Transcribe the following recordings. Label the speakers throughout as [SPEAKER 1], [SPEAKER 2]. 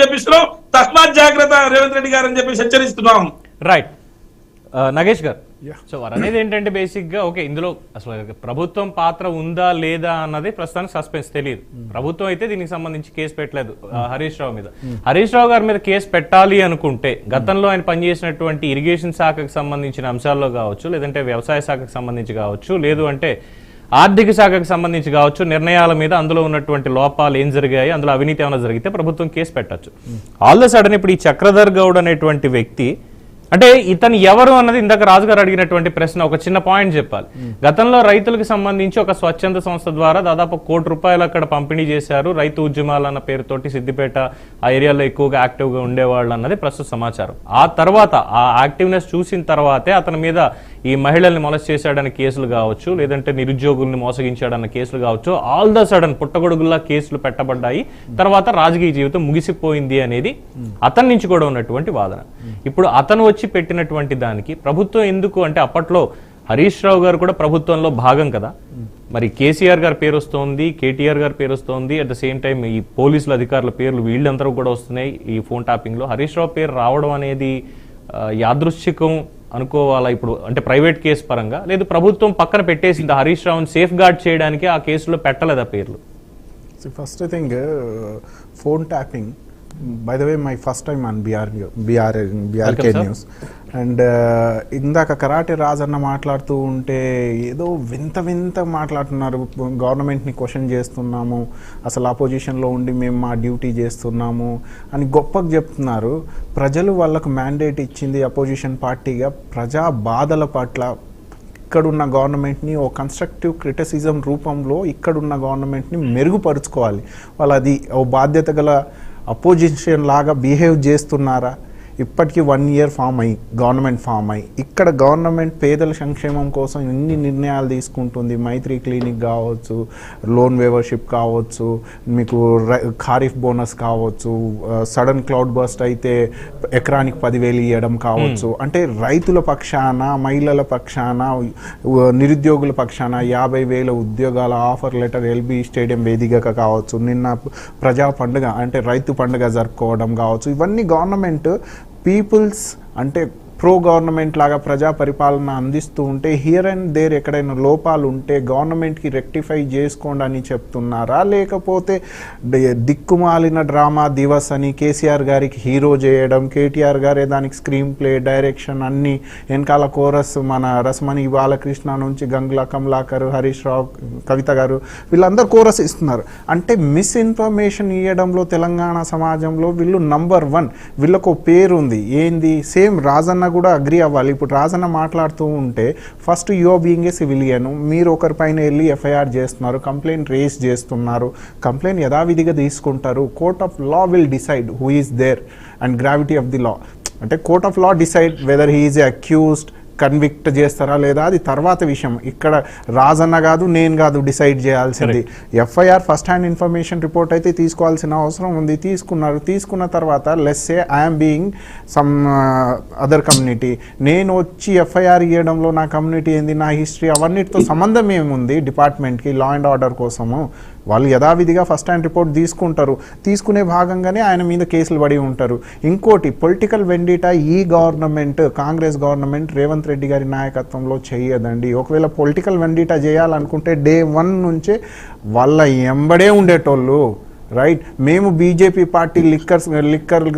[SPEAKER 1] చెప్పిస్తున్నాం. తస్మాత్ జాగ్రత్త రేవంత్ రెడ్డి గారు అని చెప్పి హెచ్చరిస్తున్నాం.
[SPEAKER 2] రైట్ నగేష్ గారు, సో వారు అనేది ఏంటంటే బేసిక్ గా ఓకే, ఇందులో అసలు ప్రభుత్వం పాత్ర ఉందా లేదా అన్నది ప్రస్తుతానికి సస్పెన్స్ తెలియదు. ప్రభుత్వం అయితే దీనికి సంబంధించి కేసు పెట్టలేదు హరీష్ రావు మీద. హరీష్ రావు గారి మీద కేసు పెట్టాలి అనుకుంటే గతంలో ఆయన పనిచేసినటువంటి ఇరిగేషన్ శాఖకు సంబంధించిన అంశాల్లో కావచ్చు, లేదంటే వ్యవసాయ శాఖకు సంబంధించి కావచ్చు, లేదు అంటే ఆర్థిక శాఖకు సంబంధించి కావచ్చు, నిర్ణయాల మీద అందులో ఉన్నటువంటి లోపాలు ఏం జరిగాయి, అందులో అవినీతి ఏమైనా జరిగితే ప్రభుత్వం కేసు పెట్టచ్చు. ఆల్ ద సడన్ ఇప్పుడు ఈ చక్రధర్ గౌడ్ అనేటువంటి వ్యక్తి, అంటే ఇతను ఎవరు అన్నది ఇందాక రాజుగారు అడిగినటువంటి ప్రశ్న ఒక చిన్న పాయింట్ చెప్పాలి. గతంలో రైతులకు సంబంధించి ఒక స్వచ్ఛంద సంస్థ ద్వారా దాదాపు ₹1 అక్కడ పంపిణీ చేశారు. రైతు ఉద్యమాలు అన్న పేరుతోటి సిద్దిపేట ఆ ఏరియాలో ఎక్కువగా యాక్టివ్గా ఉండేవాళ్ళు అన్నది ప్రస్తుత సమాచారం. ఆ తర్వాత ఆ యాక్టివ్నెస్ చూసిన తర్వాతే అతని మీద ఈ మహిళల్ని మొలస్ చేశాడన్న కేసులు కావచ్చు, లేదంటే నిరుద్యోగుల్ని మోసగించాడన్న కేసులు కావచ్చు, ఆల్ ద సడన్ పుట్టగొడుగుల్లా కేసులు పెట్టబడ్డాయి. తర్వాత రాజకీయ జీవితం ముగిసిపోయింది అనేది అతని నుంచి కూడా ఉన్నటువంటి వాదన. ఇప్పుడు అతను వచ్చి పెట్టినటువంటి దానికి ప్రభుత్వం ఎందుకు అంటే, అప్పట్లో హరీష్ రావు గారు కూడా ప్రభుత్వంలో భాగం కదా, మరి కేసీఆర్ గారి పేరు వస్తోంది, కేటీఆర్ గారి పేరు వస్తోంది, అట్ ద సేమ్ టైం ఈ పోలీసుల అధికారుల పేర్లు వీళ్ళందరూ కూడా వస్తున్నాయి ఈ ఫోన్ ట్యాపింగ్ లో. హరీష్ రావు పేరు రావడం అనేది యాదృశ్చికం అనుకోవాలా ఇప్పుడు, అంటే ప్రైవేట్ కేసు పరంగా, లేదు ప్రభుత్వం పక్కన పెట్టేసింది హరీష్ రావుని సేఫ్ గార్డ్ చేయడానికి ఆ కేసులో పెట్టలేదా పేర్లు?
[SPEAKER 3] First thing, phone tapping, by the way, my first time on BRK News. And ఇందాక కరాటే రాజన్న మాట్లాడుతూ ఉంటే ఏదో వింత మాట్లాడుతున్నారు. గవర్నమెంట్ని క్వశ్చన్ చేస్తున్నాము, అసలు అపోజిషన్లో ఉండి మేము మా డ్యూటీ చేస్తున్నాము అని గొప్పగా చెప్తున్నారు. ప్రజలు వాళ్ళకు మ్యాండేట్ ఇచ్చింది అపోజిషన్ పార్టీగా ప్రజా బాధల పట్ల ఇక్కడున్న గవర్నమెంట్ని ఓ కన్స్ట్రక్టివ్ క్రిటిసిజం రూపంలో ఇక్కడున్న గవర్నమెంట్ని మెరుగుపరుచుకోవాలి. వాళ్ళు అది ఓ బాధ్యత గల అపోజిషన్ లాగా బిహేవ్ చేస్తున్నారా? ఇప్పటికీ 1 year గవర్నమెంట్ ఫామ్ అయ్యి ఇక్కడ గవర్నమెంట్ పేదల సంక్షేమం కోసం ఎన్ని నిర్ణయాలు తీసుకుంటుంది. మైత్రి క్లినిక్ కావచ్చు, లోన్ వేవర్షిప్ కావచ్చు, మీకు ఖారీఫ్ బోనస్ కావచ్చు, సడన్ క్లౌడ్ బస్ట్ అయితే ఎకరానికి 10,000 ఇవ్వడం కావచ్చు. అంటే రైతుల పక్షాన, మహిళల పక్షాన, నిరుద్యోగుల పక్షాన 50,000 ఉద్యోగాల ఆఫర్ లెటర్ ఎల్బీ స్టేడియం వేదికగా కావచ్చు, నిన్న ప్రజా పండుగ అంటే రైతు పండుగ జరుపుకోవడం కావచ్చు. ఇవన్నీ గవర్నమెంట్ పీపుల్స్ అంటే ప్రో గవర్నమెంట్ లాగా ప్రజా పరిపాలన అందిస్తూ ఉంటే హియర్ అండ్ దేర్ ఎక్కడైనా లోపాలు ఉంటే గవర్నమెంట్కి రెక్టిఫై చేసుకోండి అని చెప్తున్నారా? లేకపోతే దిక్కుమాలిన డ్రామా దివస్ అని కేసీఆర్ గారికి హీరో చేయడం, కేటీఆర్ గారే దానికి స్క్రీన్ ప్లే, డైరెక్షన్ అన్నీ, వెనకాల కోరస్ మన రసమణి బాలకృష్ణ నుంచి గంగుల కమలాకర్, హరీష్ రావు, కవిత గారు వీళ్ళందరూ కోరస్ ఇస్తున్నారు. అంటే మిస్ఇన్ఫర్మేషన్ ఇవ్వడంలో తెలంగాణ సమాజంలో వీళ్ళు నంబర్ 1. వీళ్ళకు పేరు ఉంది. ఏంది? సేమ్ రాజన్న కూడా అగ్రి అవ్వాలి. ఇప్పుడు రాజన్న మాట్లాడుతూ ఉంటే first you being a civilian, మీరు ఒకరిపైన వెళ్ళి ఎఫ్ఐఆర్ చేస్తున్నారు, కంప్లైంట్ రేస్ చేస్తున్నారు, కంప్లైంట్ యథావిధిగా తీసుకుంటారు. Court of law will decide who is there and gravity of the law. అంటే court of law decide whether he is accused, convict చేస్తారా లేదా అది తర్వాత విషయం. ఇక్కడ రాజన్న కాదు, నేను కాదు డిసైడ్ చేయాల్సింది. FIR first hand information report అయితే తీసుకోవాల్సిన అవసరం ఉంది. తీసుకున్నారు. తీసుకున్న తర్వాత let's say I'm being some other community, నేను వచ్చి ఎఫ్ఐఆర్ ఇవ్వడంలో నా కమ్యూనిటీ ఏంది, నా హిస్టరీ, అవన్నిటితో సంబంధం ఏముంది డిపార్ట్మెంట్కి లా అండ్ ఆర్డర్ కోసము? వాళ్ళు యథావిధిగా ఫస్ట్ హ్యాండ్ రిపోర్ట్ తీసుకుంటారు. తీసుకునే భాగంగానే ఆయన మీద కేసులు పడి ఉంటారు. ఇంకోటి, పొలిటికల్ వెండిటా ఈ గవర్నమెంట్, కాంగ్రెస్ గవర్నమెంట్ రేవంత్ రెడ్డి గారి నాయకత్వంలో చేయదండి. ఒకవేళ పొలిటికల్ వెండిటా చేయాలనుకుంటే డే 1 నుంచే వాళ్ళ ఎంబడే ఉండేటోళ్ళు. రైట్, మేము బీజేపీ పార్టీ లిక్కర్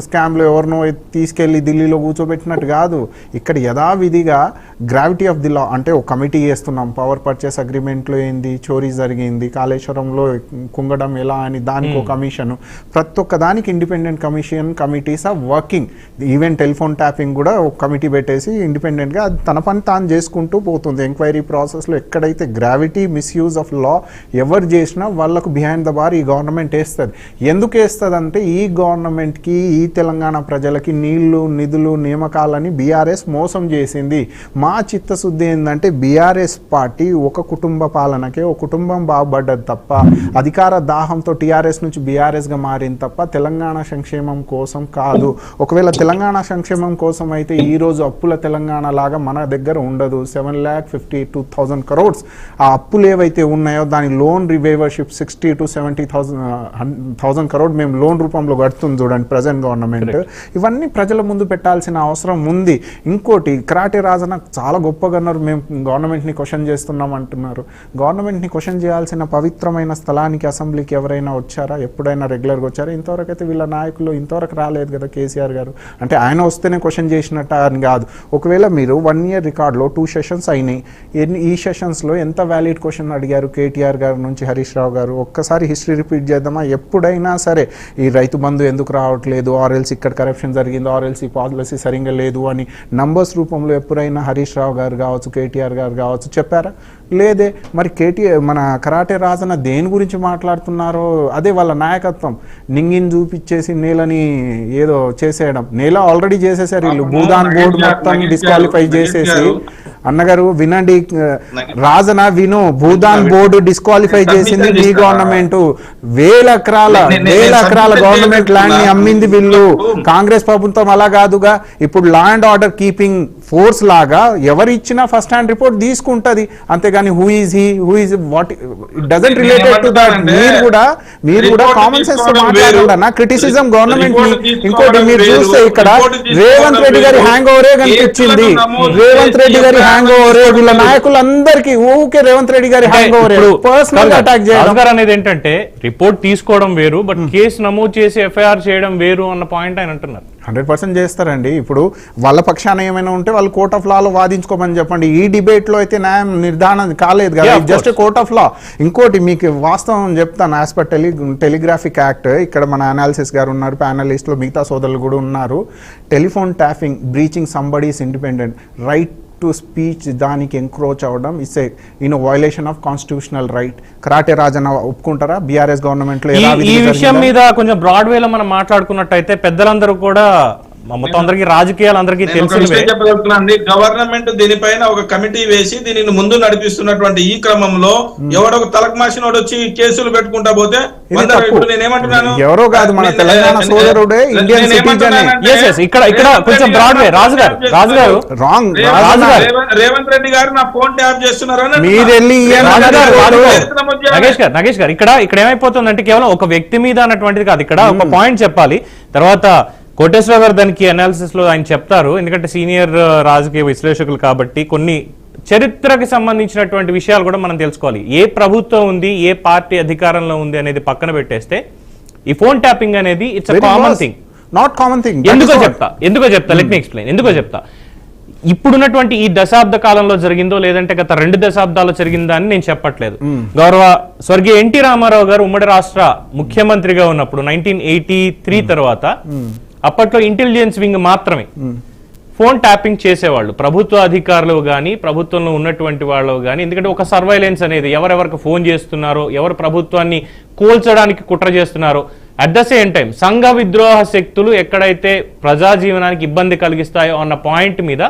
[SPEAKER 3] స్కామ్లో ఎవరినో తీసుకెళ్ళి ఢిల్లీలో కూర్చోబెట్టినట్టు కాదు. ఇక్కడ యథావిధిగా గ్రావిటీ ఆఫ్ ది లా అంటే ఒక కమిటీ చేస్తున్నాం. పవర్ పర్చేస్ అగ్రిమెంట్లో ఏంది చోరీ జరిగింది, కాళేశ్వరంలో కుంగడం ఎలా అని దానికి ఒక కమిషన్, ప్రతి ఒక్క దానికి independent committees are working. Even telephone tapping కూడా ఒక కమిటీ పెట్టేసి ఇండిపెండెంట్గా తన పని తాను చేసుకుంటూ పోతుంది. ఎంక్వైరీ ప్రాసెస్లో ఎక్కడైతే గ్రావిటీ మిస్యూజ్ ఆఫ్ లా ఎవరు చేసినా వాళ్ళకు బిహైండ్ ద బార్ ఈ గవర్నమెంట్ వేస్తుంది. ఎందుకు వేస్తుంది అంటే ఈ గవర్నమెంట్కి, ఈ తెలంగాణ ప్రజలకి నీళ్లు, నిధులు, నియామకాలని బీఆర్ఎస్ మోసం చేసింది. మా చిత్తశుద్ధి ఏంటంటే బీఆర్ఎస్ పార్టీ ఒక కుటుంబ పాలనకే, ఒక కుటుంబం బాగుపడ్డది తప్ప, అధికార దాహంతో టీఆర్ఎస్ నుంచి బీఆర్ఎస్గా మారింది తప్ప తెలంగాణ సంక్షేమం కోసం కాదు. ఒకవేళ తెలంగాణ సంక్షేమం కోసం అయితే ఈరోజు అప్పుల తెలంగాణ లాగా మన దగ్గర ఉండదు. 7,52,000 crores ఆ అప్పులు ఏవైతే ఉన్నాయో దాని లోన్ రివేవర్షిప్ 60 to 70,000 1000 crore మేము లోన్ రూపంలో కడుతుంది చూడండి ప్రజెంట్ గవర్నమెంట్. ఇవన్నీ ప్రజల ముందు పెట్టాల్సిన అవసరం ఉంది. ఇంకోటి కరాటే రాజన్న చాలా గొప్పగా అన్నారు, మేము గవర్నమెంట్ని క్వశ్చన్ చేస్తున్నాం అంటున్నారు. గవర్నమెంట్ని క్వశ్చన్ చేయాల్సిన పవిత్రమైన స్థలానికి అసెంబ్లీకి ఎవరైనా వచ్చారా? ఎప్పుడైనా రెగ్యులర్గా వచ్చారా? ఇంతవరకు అయితే వీళ్ళ నాయకులు ఇంతవరకు రాలేదు కదా కేసీఆర్ గారు. అంటే ఆయన వస్తేనే క్వశ్చన్ చేసినట్టు అని కాదు. ఒకవేళ మీరు 1 year రికార్డులో 2 sessions అయినాయి, ఈ సెషన్స్లో ఎంత వ్యాలిడ్ క్వశ్చన్ అడిగారు కేటీఆర్ గారు నుంచి హరీష్ రావు గారు? ఒక్కసారి హిస్టరీ రిపీట్ చేద్దామా? ఎప్పుడైనా సరే ఈ రైతు బంధు ఎందుకు రావట్లేదు, ఆర్ఎల్స్ ఇక్కడ కరప్షన్ జరిగింది, ఆర్ఎల్స్ ఈ పాలసీ సరిగ్గా లేదు అని నంబర్స్ రూపంలో ఎప్పుడైనా హరీష్ రావు గారు కావచ్చు, కేటీఆర్ గారు కావచ్చు చెప్పారా? లేదే. మరి మన కరాటే రాజన్న దేని గురించి మాట్లాడుతున్నారో అదే వాళ్ళ నాయకత్వం. నింగిని చూపించేసి నేలని ఏదో చేసేయడం. నేల ఆల్రెడీ చేసేసారు వీళ్ళు, భూదాన్ బోర్డు మొత్తం డిస్క్వాలిఫై చేసేసి. అన్నగారు వినండి, రాజన విను, భూదాన్ బోర్డు డిస్క్వాలిఫై చేసింది మీ గవర్నమెంట్. వేల ఎకరాల గవర్నమెంట్ ల్యాండ్ ని అమ్మింది వీళ్ళు. కాంగ్రెస్ ప్రభుత్వం అలా కాదుగా. ఇప్పుడు law and order keeping force లాగా ఎవరు ఇచ్చినా ఫస్ట్ హ్యాండ్ రిపోర్ట్ తీసుకుంటది, అంతేగాని who is he, who is what, it doesn't related to that. మీరు కూడా కామన్ సెన్స్ తో మాట్లాడండి అన్న. క్రిటిసిజం గవర్నమెంట్ ని. ఇంకోటి మీరు చూస్తే ఇక్కడ రేవంత్ రెడ్డి గారి హ్యాంగ్ ఓవరే కనిపించింది. రేవంత్ రెడ్డి గారి హ్యాంగ్ ఓవరే, వీళ్ళ నాయకులందరికీ ఊకే రేవంత్ రెడ్డి గారి హ్యాంగ్ ఓవరే, పర్సనల్ అటాక్ చేయడం
[SPEAKER 2] అనేది ఏంటంటే రిపోర్ట్ తీసుకోవడం వేరు, బట్ కేసు నమోదు చేసి ఎఫ్ఐఆర్ చేయడం వేరు అన్న పాయింట్ ఆయన అంటున్నారు.
[SPEAKER 3] 100% చేస్తారండి. ఇప్పుడు వాళ్ళ పక్షాన ఏమైనా ఉంటే వాళ్ళు కోర్ట్ ఆఫ్ లాలో వాదించుకోమని చెప్పండి. ఈ డిబేట్ లో అయితే న్యాయం నిర్ధారణ కాలేదు కదా, జస్ట్ కోర్ట్ ఆఫ్ లా. ఇంకోటి మీకు వాస్తవం చెప్తాను, యాజ్ పర్ టెలిగ్రాఫిక్ యాక్ట్, ఇక్కడ మన అనాలిసిస్ గారు ఉన్నారు, ప్యానలిస్ట్ లో మిగతా సోదరులు కూడా ఉన్నారు. Telephone tapping, breaching somebody's independent right to speech, దానికి ఎంక్రోచ్ అవ్వడం it's in violation of constitutional right. Karate Rajanna ఒప్పుకుంటారా బీఆర్ఎస్ గవర్నమెంట్ లో?
[SPEAKER 2] ఈ విషయం మీద కొంచెం బ్రాడ్ వేలో మనం మాట్లాడుకున్నట్టయితే పెద్దలందరూ కూడా మొత్తం అందరికీ రాజకీయాలు అందరికీ తెలిసినవే.
[SPEAKER 1] గవర్నమెంట్ దీనిపైన ఒక కమిటీ వేసి దీనిని ముందు నడిపిస్తున్నటువంటి ఈ క్రమంలో ఎవడొక తలకు మాసినోడు వచ్చి కేసులు పెట్టుకుంటా పోతే నేనేమంటున్నాను,
[SPEAKER 3] ఎవరో కాదు మన తెలంగాణ సోదరుడే ఇండియన్ సిటిజన్.
[SPEAKER 2] ఇక్కడ కొంచెం బ్రాడ్ వే రాజు గారు
[SPEAKER 3] రాంగ్.
[SPEAKER 1] రేవంత్ రెడ్డి గారు నా ఫోన్ ట్యాప్ చేస్తున్నారు.
[SPEAKER 2] నగేష్ గారు ఇక్కడ ఏమైపోతుందంటే కేవలం ఒక వ్యక్తి మీద అన్నటువంటిది కాదు, ఇక్కడ ఒక పాయింట్ చెప్పాలి. తర్వాత కోటేశ్వర గారు దానికి అనాలిసిస్ లో ఆయన చెప్తారు, ఎందుకంటే సీనియర్ రాజకీయ విశ్లేషకులు కాబట్టి కొన్ని చరిత్రకి సంబంధించినటువంటి విషయాలు కూడా మనం తెలుసుకోవాలి. ఏ ప్రభుత్వం ఉంది, ఏ పార్టీ అధికారంలో ఉంది అనేది పక్కన పెట్టేస్తే ఈ ఫోన్ ట్యాపింగ్ అనేది it's common thing,
[SPEAKER 3] not common thing.
[SPEAKER 2] ఎందుకో చెప్తా లెట్ మీ ఎక్స్ప్లెయిన్. ఎందుకో చెప్తా. ఇప్పుడున్నటువంటి ఈ దశాబ్ద కాలంలో జరిగిందో లేదంటే గత 2 దశాబ్దాల్లో జరిగిందా అని నేను చెప్పట్లేదు. గౌరవ స్వర్గీయ ఎన్టీ రామారావు గారు ఉమ్మడి రాష్ట్ర ముఖ్యమంత్రిగా ఉన్నప్పుడు 1983 తర్వాత అప్పట్లో ఇంటెలిజెన్స్ వింగ్ మాత్రమే ఫోన్ ట్యాపింగ్ చేసేవాళ్ళు. ప్రభుత్వ అధికారులు కానీ ప్రభుత్వంలో ఉన్నటువంటి వాళ్ళు కానీ, ఎందుకంటే ఒక సర్వైలెన్స్ అనేది ఎవరెవరికి ఫోన్ చేస్తున్నారో, ఎవరు ప్రభుత్వాన్ని కూల్చడానికి కుట్ర చేస్తున్నారో, అట్ ద సేమ్ టైం సంఘ విద్రోహ శక్తులు ఎక్కడైతే ప్రజా జీవనానికి ఇబ్బంది కలిగిస్తాయో అన్న పాయింట్ మీద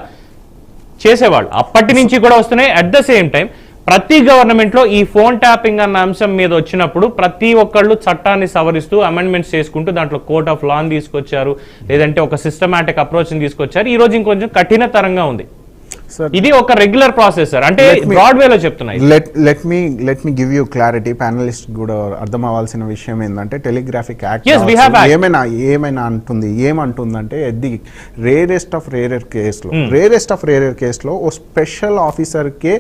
[SPEAKER 2] చేసేవాళ్ళు. అప్పటి నుంచి కూడా వస్తున్నాయి. అట్ ద సేమ్ టైం ప్రతి గవర్నమెంట్ లో ఈ ఫోన్ ట్యాపింగ్ అన్న అంశం మీద వచ్చినప్పుడు ప్రతి ఒక్కళ్ళు చట్టాన్ని సవరిస్తూ అమెండ్మెంట్స్ చేసుకుంటూ దాంట్లో కోర్ట్ ఆఫ్ లా తీసుకొచ్చారు, లేదంటే ఒక సిస్టమాటిక్ అప్రోచ్ ని తీసుకొచ్చారు. ఈ రోజు ఇంకొంచెం కఠినతరంగా ఉంది. ఇది ఒక రెగ్యులర్ ప్రాసెస్ సార్, అంటే బ్రాడ్ వేలో చెప్తున్నాయి.
[SPEAKER 3] Let me give you clarity. Panelist కూడా అర్థం అవ్వాల్సిన విషయం ఏంటంటే టెలిగ్రాఫిక్ యాక్ట్ ఏమంటుందంటే ది రేరెస్ట్ ఆఫ్ రేరర్ కేసులో ఓ స్పెషల్ ఆఫీసర్ కే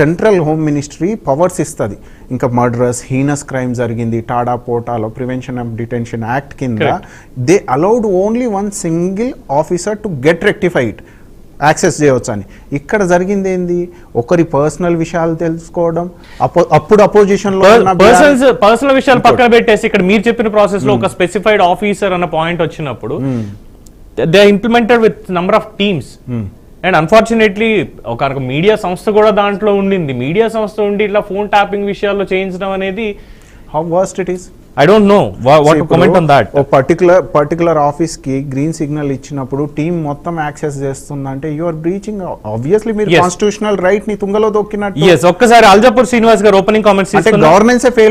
[SPEAKER 3] సెంట్రల్ హోమ్ మినిస్ట్రీ పవర్స్ ఇస్తుంది. ఇంకా మర్డరస్, హీనస్ క్రైమ్ జరిగింది టాడా పోటాలో ప్రివెన్షన్ ఆఫ్ డిటెన్షన్ యాక్ట్ కింద they allowed only 1 single officer to get rectified, access చేయవచ్చు అని. ఇక్కడ జరిగింది ఏంది, ఒకరి పర్సనల్ విషయాలు తెలుసుకోవడం. అప్పుడు అపోజిషన్ లో
[SPEAKER 2] పర్సనల్ విషయాలు పక్కన పెట్టేసి ఇక్కడ మీరు చెప్పిన ప్రాసెస్ లో ఒక స్పెసిఫైడ్ ఆఫీసర్ అన్న పాయింట్ వచ్చినప్పుడు they implemented with number of teams. And unfortunately ఒక మీడియా సంస్థ కూడా దాంట్లో ఉండింది. మీడియా సంస్థ ఉండి ఇట్లా ఫోన్ ట్యాపింగ్ విషయాల్లో చేయించడం అనేది
[SPEAKER 3] how worst it is.
[SPEAKER 2] I don't know what to comment on that.
[SPEAKER 3] ఓ పర్టికులర్ ఆఫీస్ కి గ్రీన్ సిగ్నల్ ఇచ్చినప్పుడు టీం మొత్తం యాక్సెస్ చేస్తుందంటే యు ఆర్ బ్రీచింగ్ ఆబ్వియస్లీ మీరు కాన్స్టిట్యూషనల్ రైట్ ని తుంగలో దొక్కినట్టు.
[SPEAKER 2] ఒక్కసారి అల్జాపూర్ శ్రీనివాస్ గారు ఓపెనింగ్ కామెంట్స్
[SPEAKER 3] గవర్నెన్స్ ఫెయిల్